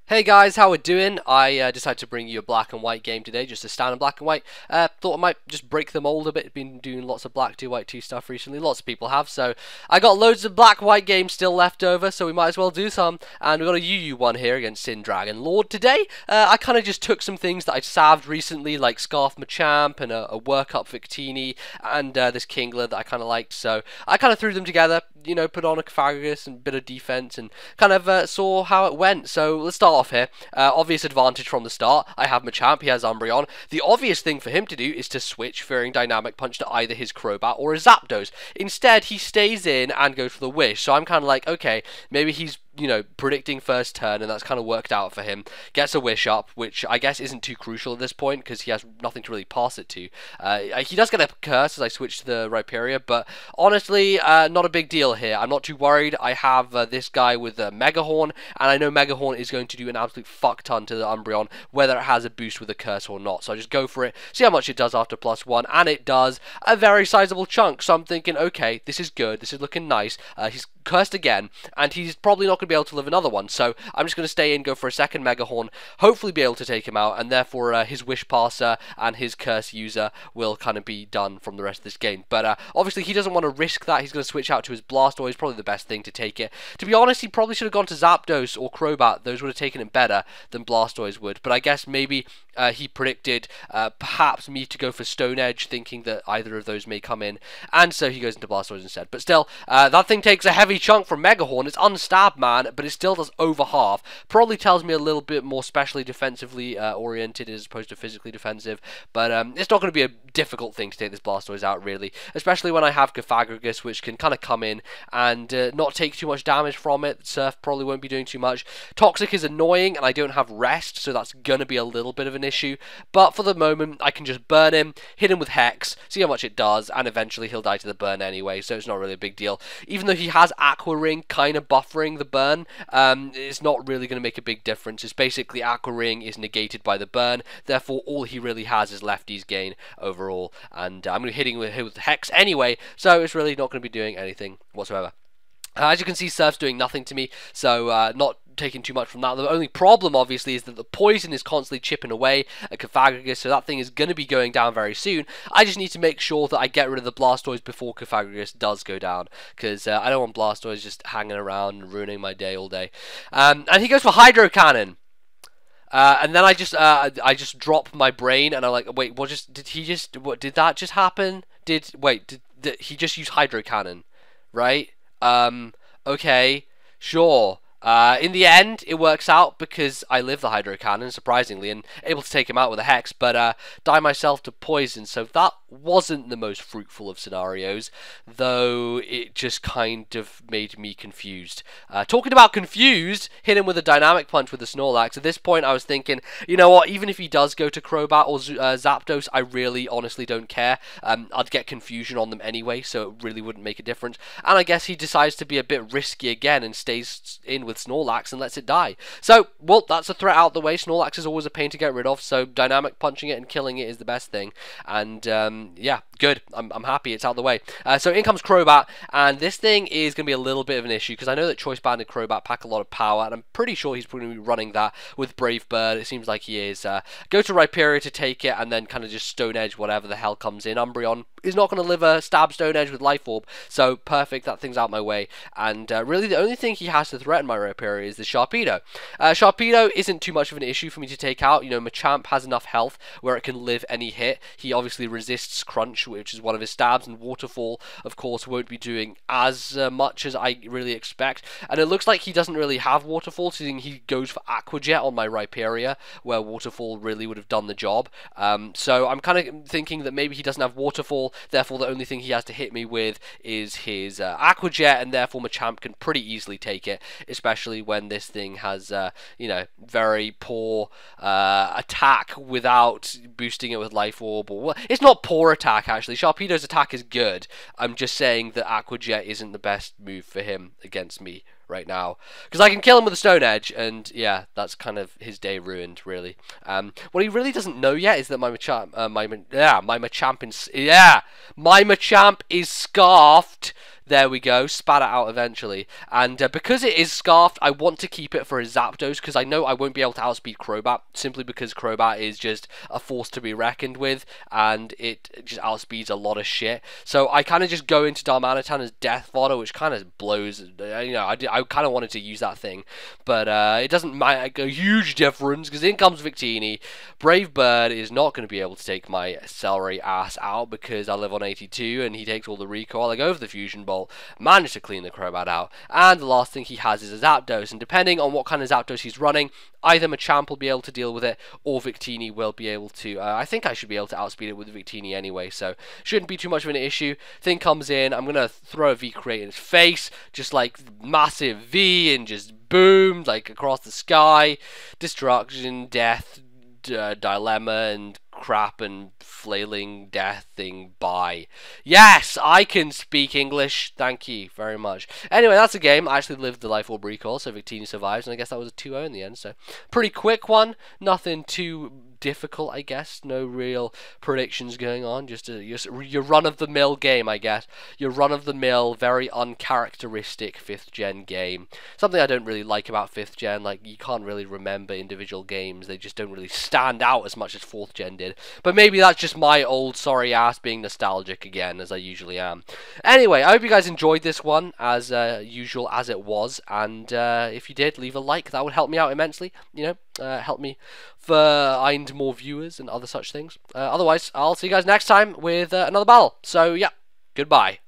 Hey guys, how we doing? I decided to bring you a black and white game today, just a standard black and white. Thought I might just break the mold a bit. Been doing lots of black 2, white 2 stuff recently. Lots of people have, so I got loads of black white games still left over, so we might as well do some. And we got a UU one here against Sindragonlord today. I kind of just took some things that I salved recently, like Scarf Machamp and a workup Victini and this Kingler that I kind of liked. So I kind of threw them together, you know, put on a Cophagus and a bit of defense, and kind of saw how it went. So let's start off here. Obvious advantage from the start. I have Machamp, he has Umbreon. The obvious thing for him to do is to switch Fearing Dynamic Punch to either his Crobat or his Zapdos. Instead, he stays in and goes for the Wish. So I'm kind of like, okay, maybe he's, you know, predicting first turn, and that's kind of worked out for him. Gets a Wish up, which I guess isn't too crucial at this point because he has nothing to really pass it to. He does get a Curse as I switch to the Rhyperior, but honestly, not a big deal here. I'm not too worried. I have this guy with Mega Horn, and I know Mega Horn is going to do an absolute fuck ton to the Umbreon, whether it has a boost with a Curse or not. So I just go for it, see how much it does after +1, and it does a very sizable chunk. So I'm thinking, okay, this is good. This is looking nice. He's cursed again, and he's probably not going to be able to live another one, so I'm just going to stay in, go for a second Mega Horn, hopefully be able to take him out, and therefore his Wish Passer and his Curse user will kind of be done from the rest of this game. But obviously he doesn't want to risk that. He's going to switch out to his Blastoise, probably the best thing to take it. To be honest, he probably should have gone to Zapdos or Crobat. Those would have taken it better than Blastoise would, but I guess maybe he predicted perhaps me to go for Stone Edge, thinking that either of those may come in, and so he goes into Blastoise instead. But still, that thing takes a heavy chunk from Mega Horn. It's unstabbed, man, but it still does over half. Probably tells me a little bit more specially defensively oriented as opposed to physically defensive, but it's not going to be a difficult thing to take this Blastoise out, really, especially when I have Cophagus, which can kind of come in and not take too much damage from it. Surf probably won't be doing too much. Toxic is annoying, and I don't have Rest, so that's going to be a little bit of an issue, but for the moment, I can just burn him, hit him with Hex, see how much it does, and eventually he'll die to the burn anyway, so it's not really a big deal. Even though he has Aqua Ring kind of buffering the burn, it's not really going to make a big difference. It's basically Aqua Ring is negated by the burn, therefore all he really has is lefty's gain overall, and I'm going to be hitting with Hex anyway, so it's really not going to be doing anything whatsoever. As you can see, Surf's doing nothing to me, so not taking too much from that. The only problem, obviously, is that the poison is constantly chipping away at Cophagus, so that thing is going to be going down very soon. I just need to make sure that I get rid of the Blastoise before Cophagus does go down, because I don't want Blastoise just hanging around and ruining my day all day. And he goes for Hydro Cannon. And then I just drop my brain, and I'm like, wait, did that just happen? Did he just use Hydro Cannon, right? Okay, sure. In the end, it works out because I live the Hydro Cannon, surprisingly, and able to take him out with a Hex, but die myself to poison, so that wasn't the most fruitful of scenarios, though it just kind of made me confused. Talking about confused, hit him with a Dynamic Punch with the Snorlax. At this point, I was thinking, you know what, even if he does go to Crobat or Zapdos, I really, honestly don't care. I'd get confusion on them anyway, so it really wouldn't make a difference. And I guess he decides to be a bit risky again and stays in with Snorlax and lets it die. So, well, that's a threat out the way. Snorlax is always a pain to get rid of, so Dynamic Punching it and killing it is the best thing. And yeah, good. I'm happy it's out the way. So in comes Crobat, and this thing is going to be a little bit of an issue because I know that Choice Banded Crobat pack a lot of power, and I'm pretty sure he's going to be running that with Brave Bird. It seems like he is. Go to Rhyperior to take it, and then kind of just Stone Edge whatever the hell comes in. Umbreon is not going to live a stab Stone Edge with Life Orb, so perfect. That thing's out my way, and really the only thing he has to threaten my Rhyperior is the Sharpedo. Sharpedo isn't too much of an issue for me to take out. You know, Machamp has enough health where it can live any hit. He obviously resists Crunch, which is one of his stabs, and Waterfall, of course, won't be doing as much as I really expect. And it looks like he doesn't really have Waterfall, so he goes for Aqua Jet on my Rhyperior, where Waterfall really would have done the job. So I'm kind of thinking that maybe he doesn't have Waterfall, therefore the only thing he has to hit me with is his Aqua Jet, and therefore Machamp can pretty easily take it, especially when this thing has, you know, very poor attack without boosting it with Life Orb. Or, well, it's not poor attack, actually. Sharpedo's attack is good. I'm just saying that Aqua Jet isn't the best move for him against me right now, because I can kill him with a Stone Edge, and yeah, that's kind of his day ruined, really. What he really doesn't know yet is that my Machamp is scarfed There we go, spat it out eventually. And because it is Scarfed, I want to keep it for a Zapdos, because I know I won't be able to outspeed Crobat, simply because Crobat is just a force to be reckoned with, and it just outspeeds a lot of shit. So I kind of just go into Darmanitan as Death Fodder, which kind of blows, you know, I kind of wanted to use that thing, but it doesn't make a huge difference, because in comes Victini. Brave Bird is not going to be able to take my celery ass out, because I live on 82, and he takes all the recoil. I go for the Fusion Bolt, manage to clean the Crobat out, and the last thing he has is a Zapdos, and depending on what kind of Zapdos he's running, either Machamp will be able to deal with it, or Victini will be able to. I think I should be able to outspeed it with Victini anyway, so shouldn't be too much of an issue. Thing comes in, I'm going to throw a V-Create in his face, just like massive V, and just boom, like across the sky, destruction, death, dilemma, and crap, and flailing death thing. Bye. Yes, I can speak English. Thank you very much. Anyway, that's a game. I actually lived the Life Orb recall, so Victini survives, and I guess that was a 2-0 in the end, so pretty quick one. Nothing too difficult, I guess. No real predictions going on. Just your run-of-the-mill game, I guess. Your run-of-the-mill, very uncharacteristic 5th gen game. Something I don't really like about 5th gen. Like, you can't really remember individual games. They just don't really stand out as much as 4th gen did. But maybe that's just my old sorry ass being nostalgic again, as I usually am. Anyway, I hope you guys enjoyed this one, as usual as it was. And if you did, leave a like. That would help me out immensely. You know, help me find more viewers and other such things. Otherwise, I'll see you guys next time with another battle. So, yeah, goodbye.